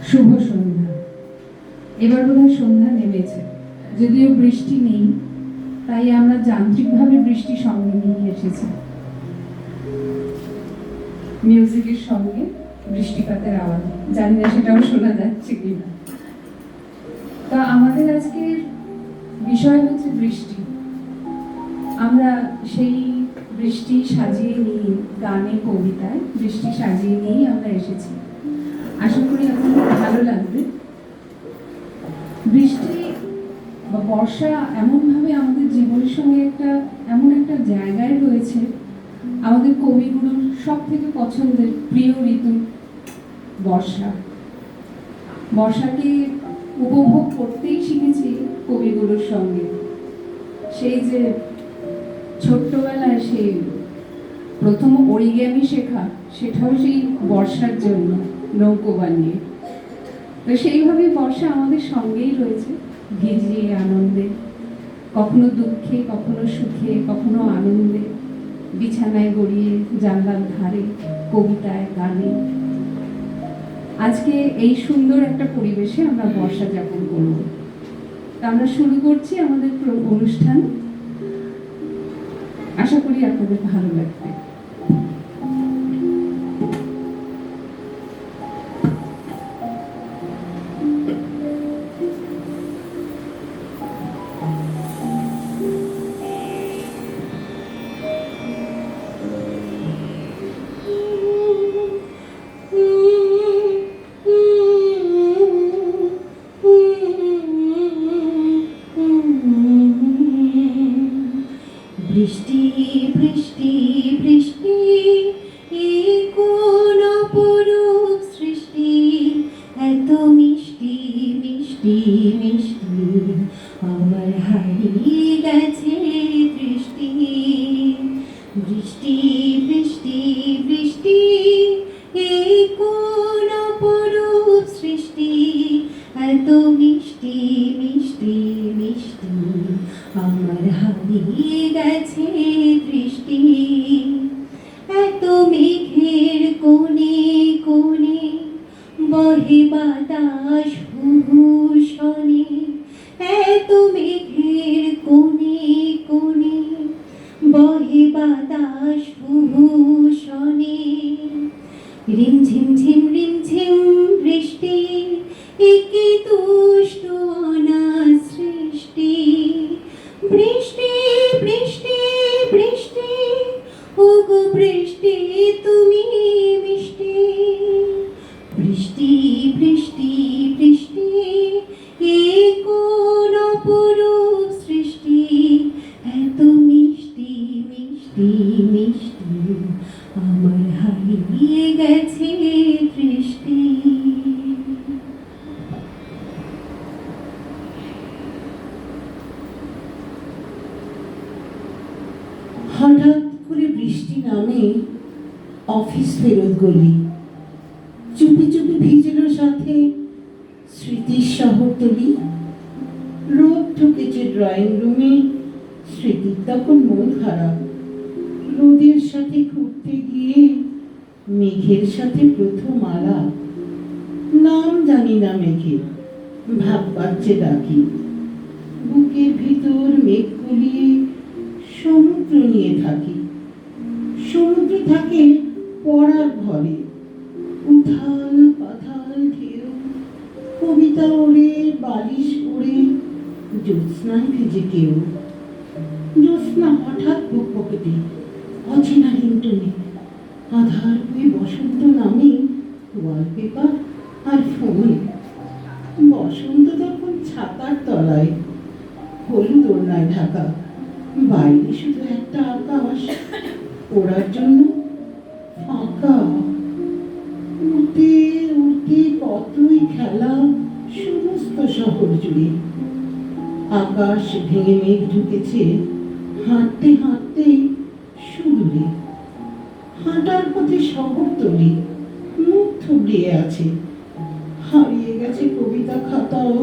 শুভ সন্ধ্যা। এবার বোধহয় সন্ধ্যা নেমেছে, যদিও বৃষ্টি নেই, তাই আমরা যান্ত্রিকভাবে বৃষ্টি সঙ্গে নিয়ে এসেছি। মিউজিকের সঙ্গে বৃষ্টিপাতের আওয়াজ, জানি না সেটাও শোনা যাচ্ছে কিনা। তা আমাদের আজকের বিষয় হচ্ছে বৃষ্টি। আমরা সেই বৃষ্টি সাজিয়ে নিয়ে গানে কবিতায় বৃষ্টি সাজিয়ে নিয়েই আমরা এসেছি। আশা করি আপনাদের ভালো লাগবে। বৃষ্টি বা বর্ষা এমনভাবে আমাদের জীবনের সঙ্গে এমন একটা জায়গায় রয়েছে, আমাদের কবিগুলোর সব থেকে পছন্দের প্রিয় ঋতু বর্ষা। বর্ষাকে উপভোগ করতেই শিখেছি কবিগুলোর সঙ্গে। সেই যে ছোট্টবেলায় সেই প্রথম অরিগ্যামি শেখা, সেটাও সেই বর্ষার জন্য, নৌকো বানিয়ে। তো সেইভাবেই বর্ষা আমাদের সঙ্গেই রয়েছে, ভিজিয়ে আনন্দে, কখনো দুঃখে, কখনো সুখে, কখনো আনন্দে, বিছানায় গড়িয়ে, জানলার ধারে, কবিতায়, গানে। আজকে এই সুন্দর একটা পরিবেশে আমরা বর্ষা যাপন করব। তা আমরা শুরু করছি আমাদের অনুষ্ঠান। আশা করি আপনাদের ভালো লাগবে। বৃষ্টি বৃষ্টি বৃষ্টি এই কোন অপরূপ সৃষ্টি, এত মিষ্টি মিষ্টি মিষ্টি, আমার হারিয়ে গেছে দৃষ্টি। বৃষ্টি বৃষ্টি বৃষ্টি এই কোন অপরূপ সৃষ্টি, এত মিষ্টি মিষ্টি মিষ্টি, আমার হারিয়ে গেছে দৃষ্টি। এত মেঘের কোণে কোণে বহে বাতাস হুহুশনে, এত মেঘের কোণে কোণে বহে বাতাস হুহুশনে। রিমঝিম ঝিম রিমঝিম বৃষ্টি, একে দুষ্ট অনাথ সৃষ্টি। বৃষ্টি বৃষ্টি বৃষ্টি, ওগো বৃষ্টি তুমি মিষ্টি। বৃষ্টি বৃষ্টি বৃষ্টি এই কোন অপরূপ সৃষ্টি, এত মিষ্টি মিষ্টি মিষ্টি, আমার হারিয়ে গেছে দৃষ্টি। হঠাৎ করে বৃষ্টি নামে, অফিস ফেরত গলি, চুপি চুপি ভিজল সাথে স্মৃতির শহরতলি। রোদ ঢুকেছে ড্রয়িং রুমে, স্মৃতির তখন মন খারাপ। রোদের সাথে ঘুরতে গিয়ে মেঘের সাথে প্রথম আলাপ। নাম জানি না মেঘের, ভাব পাচ্ছে ডাকি। বুকের ভিতর মেঘ গলিয়ে সমুদ্র নিয়ে থাকি। সমুদ্র থাকে পড়ার ঘরে, উথাল পাথাল ঢেউ, কবিতা ওড়ে, বালিশ ওড়ে, জ্যোৎস্নায় ভিজে কেউ। জ্যোৎস্না হঠাৎ বুক পকেটে, অচেনা রিংটনে, আধার হয়ে বসন্ত নামে, ওয়ালপেপার আর ফোনে। বসন্ত তখন ছাতার তলায়, হলুদ ওড়নায় ঢাকা, বাইরে শুধু একটা আকাশ, ওড়ার জন্য ফাঁকা। উড়তে উড়তে কতই খেলা সমস্ত শহর জুড়ে। আকাশ ভেঙে মেঘ ঢুকেছে, হাঁটতে হাঁটতে সুদূরে। হাঁটার পথে শহরতলি মুখ থুবড়িয়ে আছে। হারিয়ে গেছে কবিতা খাতাও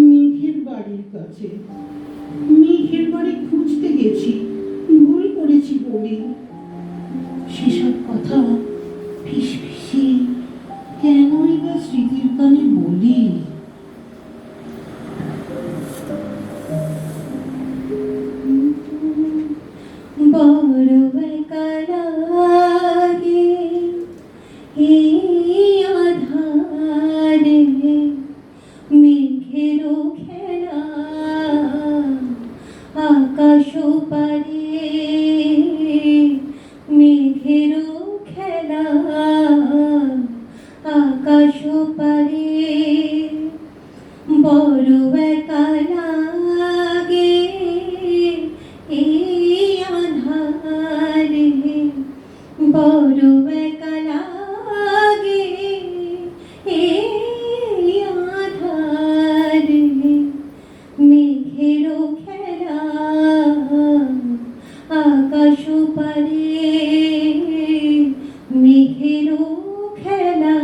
মেঘের বাড়ির কাছে। মেঘের বাড়ি খুঁজতে গেছি, ভুল করেছি বলি। সেসব কথা ফিসফিসিয়ে কেনই বা স্মৃতির কানে পারে বড় একা লাগে এই আঁধারে, বড় একা লাগে এই আঁধারে। মেঘেরও খেলা আকাশ পারে, মেঘেরও খেলা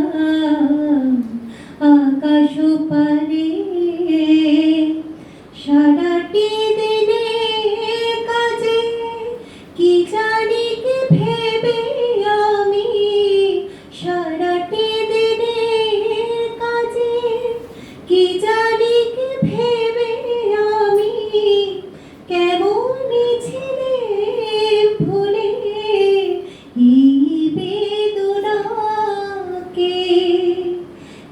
আকাশ পারে। সারাটি দিনে কাজে কি জানি কি ভেবে আমি, সারাটি দিনে কাজে কি জানি কি ভেবে আমি, কেমন ছিলে ভুলে এই বেদনাকে।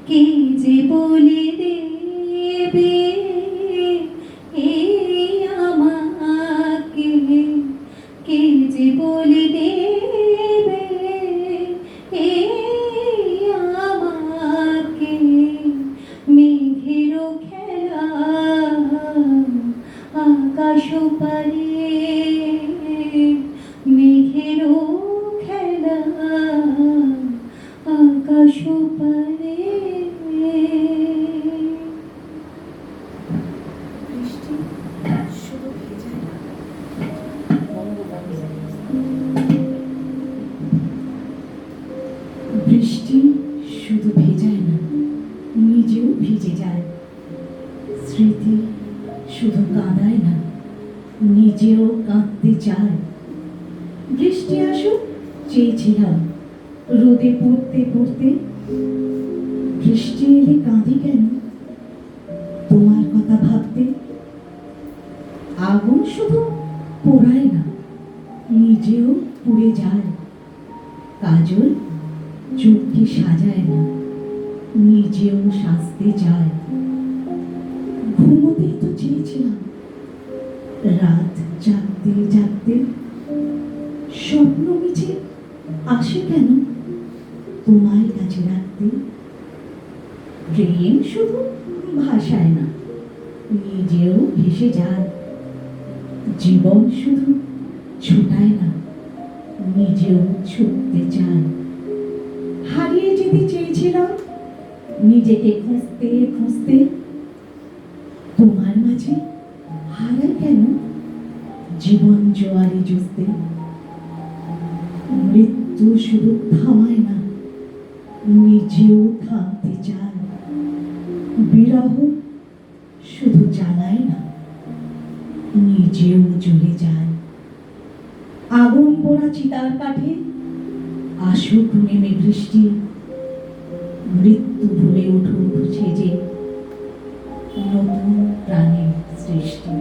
কে যে বলে দেবে এই আমাকে, কে যে বলে দেবে এই আমাকে। মেঘেরও খেলা আকাশ পারে, মেঘেরও খেলা আকাশ পারে। বৃষ্টি শুধু ভেজায় না, নিজেও ভিজে যায়। স্মৃতি শুধু কাঁদায় না, নিজেও কাঁদতে চায়। বৃষ্টি আসুক চেয়েছিলাম রোদে পড়তে পড়তে, বৃষ্টি এলে কাঁদি কেন তোমার কথা ভাবতে। আগুন শুধু পোড়ায় না, নিজেও পুড়ে যায়। কাজল চোখকে সাজায় না, নিজেও সাজতে চায়। ঘুমোতেই তো চেয়েছিলাম, রাত জাগতে জাগতে। স্বপ্ন মিছে আসে কেন তোমার কাছে রাখতে। প্রেম শুধু ভাষায় না, নিজেও ভেসে যায়। জীবন শুধু ছোটায় না, নিজেও ছুটতে চায়। হারিয়ে যেতে চেয়েছিলাম নিজেকে খুঁজতে খুঁজতে, তোমার মাঝে হারাই কেন জীবন জোয়ারে জুসতে। মৃত্যু শুধু থামায় না, নিজেও থামতে চায়। বিরহ শুধু জ্বালায় না, নিজেও জ্বলে যায়। আগুন পোড়া চিতার কাঠে আসুক নেমে বৃষ্টি, মৃত্যু ভুলে উঠুক সেজে নতুন প্রাণের সৃষ্টি।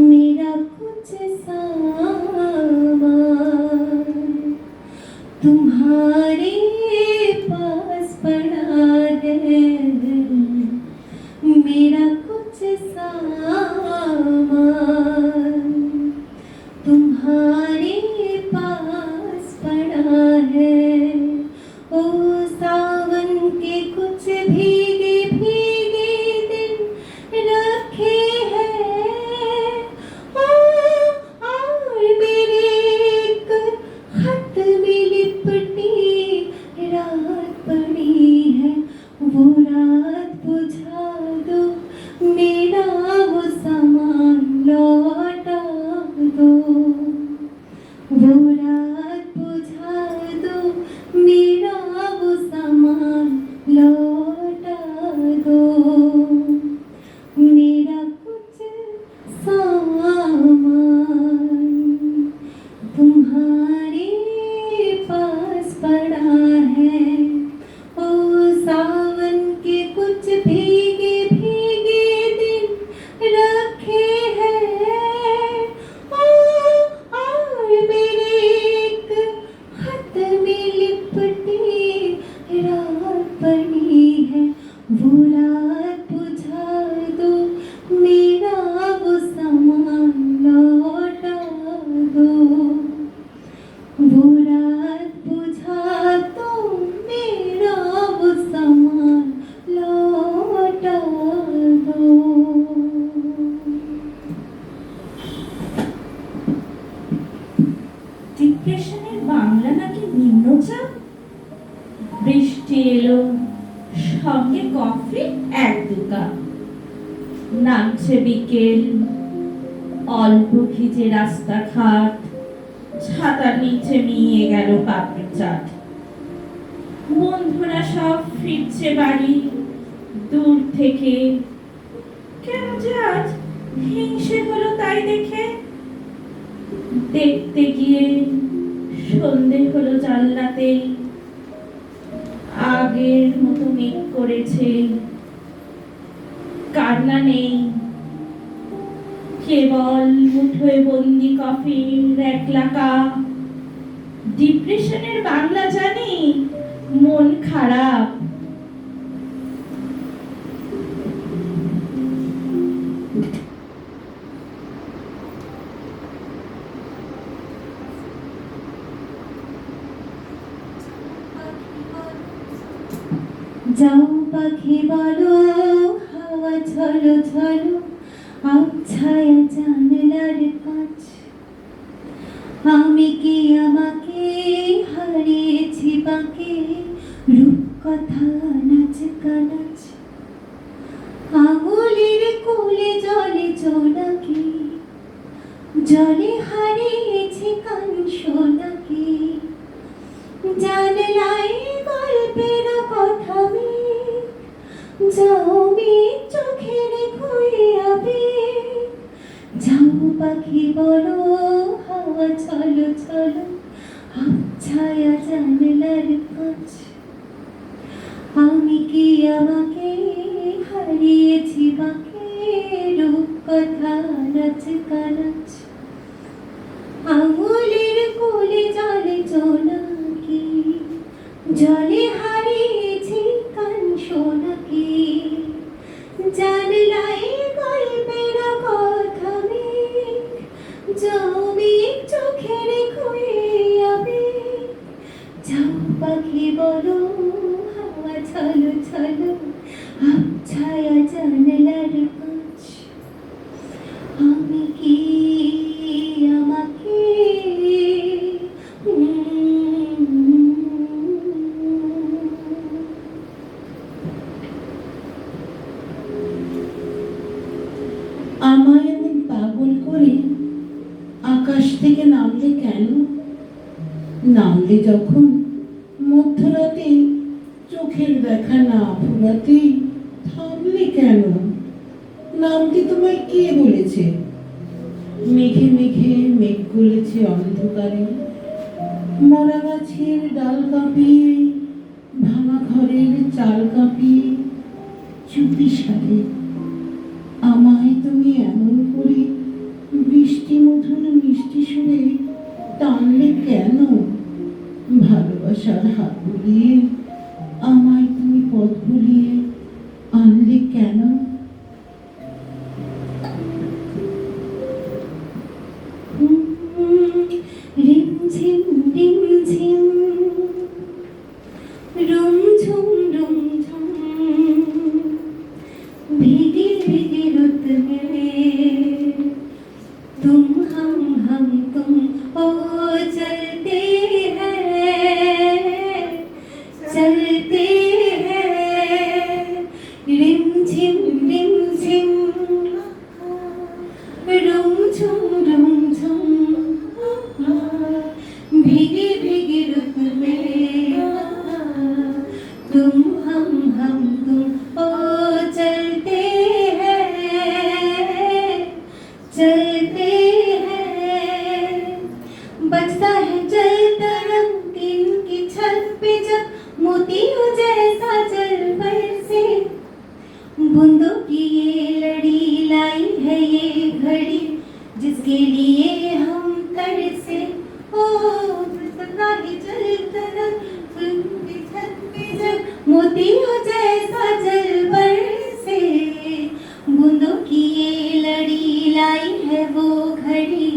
मेरा कुछ सामान तुम्हारे पास पड़ा है, मेरा कुछ सामान तुम्हारे पास पड़ा है। ओ सावन के कुछ भीगे भीगे दिन रखे हैं, और मेरे एक खत में लिपटी रात पड़ी है। वो रात बुझा दो, मेरा वो सामान लौटा दो। वो रात बुझा दो, मेरा वो सामान लौटा दो। मेरा कुछ सामान तुम्हारे पास पड़ा है। ओ सावन के कुछ भीगे भीगे दिन रखे हैं, और मेरे एक खत में लिपटी रात पड़ी है। वो হালকা, নামছে বিকেল, অল্প ভিজে রাস্তাঘাট, ছাতার নিচে মিয়ে গেল পাপড়ি চাট। বন্ধুরা সব ফিরছে বাড়ি দূর থেকে, কেন যে আজ হিংসে হলো তাই দেখে। দেখতে গিয়ে সন্ধে হলো জানলাতেই, আগের মতো মেঘ করেছে, কান্না নেই, কেবল মুঠোয় বন্দি কফির একলা কাপ। ডিপ্রেশনের বাংলা জানি, মন খারাপ। যাও পাখি বলো, হাওয়া ঝলো ঝলো, আবছায়া জানলার কাছ। আমি কি আমাকে হারিয়েছি বাঁকে, রূপকথা নাচ কানাচ। আঙুলের কোলে জলে জোনাকি, জলে হারিয়েছি কাঞ্চনাকে। জানলায় গল্পের কথা মেঘ, যাও মেঘ চোখে রেখো আবেগ। যাও পাখি বলো, হাওয়া চলো চলো, আবছায়া জানলার কাছ। আমি কি আমাকে হারিয়েছি বাঁকে, রূপকথা নাচ কানাচ। আঙুলের কোলে জলে জোনাকি, জলে হারিয়েছি কাঞ্চনাকে। জানলায় গল্পের কথা মেঘ, যাও মেঘ চোখে রেখো আবেগ। যাও পাখি বলো, হাওয়া চলো চলো, আবছায়া জানলার কাছ। আমি কি আমাকে আমায় এমন পাগল করে আকাশ থেকে নামলে কেন? নামলে যখন মধ্যরাতে, চোখের দেখা না ফুরাতে থামলে কেন? নামতে তোমায় কে বলেছে? মেঘে মেঘে মেঘ গলেছে অন্ধকারে, মরা গাছের ডাল কাঁপিয়ে, ভাঙা ঘরের চাল কাঁপিয়ে। চুপি সারে আমায় তুমি এমন করে বৃষ্টি মধুর মিষ্টি সুরে টানলে কেন? ভালোবাসার হাত বুলিয়ে আমায় তুমি পথ ভুলিয়ে আনলে কেন? রিমঝিম রিমঝিম, রুমঝুম রুমঝুম, भीगी भीगी रुत में तुम हम तुम ओ चलते हैं रिमझिम रिमझिम, रुमझुम रुमझुम, भीगी भीगी रुत में तुम हम तुम ओ चलते चलते हैं। बजता है जल तरंग की छत पे जब मोतियों जैसा जल बरसे। बूंदों की ये लड़ी लाई है ये घड़ी, जिसके लिए हम तरसे। ओ बजता है जल तरंग की छत पे जब मोतियों जैसा जल बरसे। बूंदों की ये लड़ी लाई है वो घड़ी,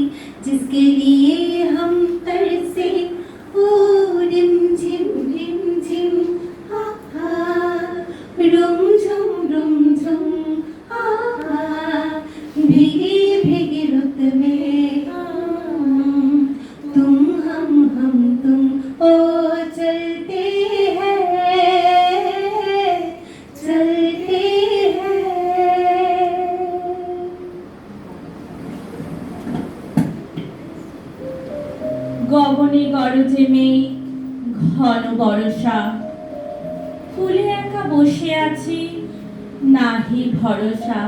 जिसके लिए हम तरसे। ओ रिमझिम रिमझिम, हा हा, रुमझुम रुमझुम, हा हा, भीगी भीगी रुत में মনে গরজে মেঘ, ঘন বরষা। কুলে একা বসে আছি, নাহি ভরসা।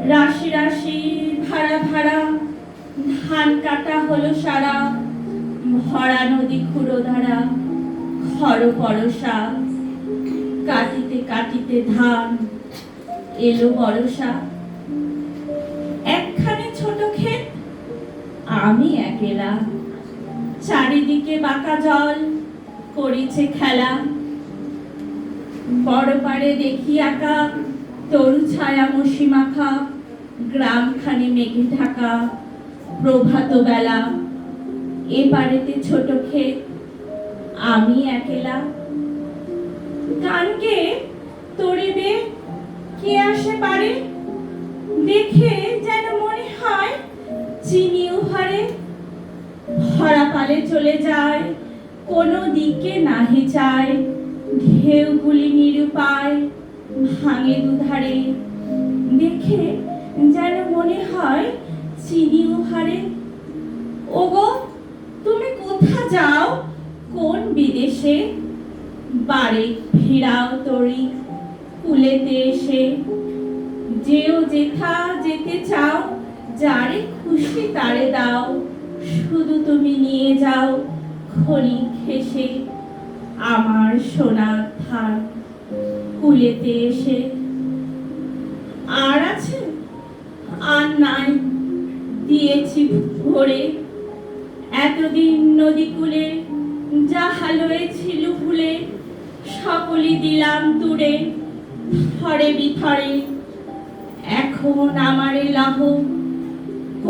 রাশি রাশি ভাড়া ভাড়া, ধান কাটা হলো সারা। ভরা নদী ক্ষুরধারা, খর পরশা। কাটিতে কাটিতে ধান, এলো বরষা। একখানি ছোট ক্ষেত, আমি একেলা। চারিদিকে বাঁকা জল, করিছে খেলা। বড় পাড়ে দেখি আঁকা, তরু ছায়া মসি মাখা। গ্রামখানি মেঘে ঢাকা, প্রভাত বেলা। এ পাড়েতে ছোট ক্ষেত, আমি একেলা। গানকে তরিবে কে আসে পারে, দেখে যেন মনে হয় চিনি উহারে। ভরা পালে চলে যায়, কোনো দিকে নাহি চায়। ঢেউগুলি নিরুপায়, ভাঙে দুধারে। দেখে যেন মনে হয় চিনি উহারে। ওগো, তুমি কোথা যাও, কোন বিদেশে? বাড়ি ফিরাও তরি, কুলেতে এসে। যেও যেথা যেতে চাও, যারে খুশি তারে দাও। শুধু তুমি নিয়ে যাও খনি ঘেঁষে, আমার সোনার ধান কুলেতে এসে। আর আছে? আর নাই, দিয়েছি ভরে। এতদিন নদী কূলে যাহা লয়েছিল ভুলে, সকলই দিলাম তুড়ে, থরে বিথরে। এখন আমারে লাহ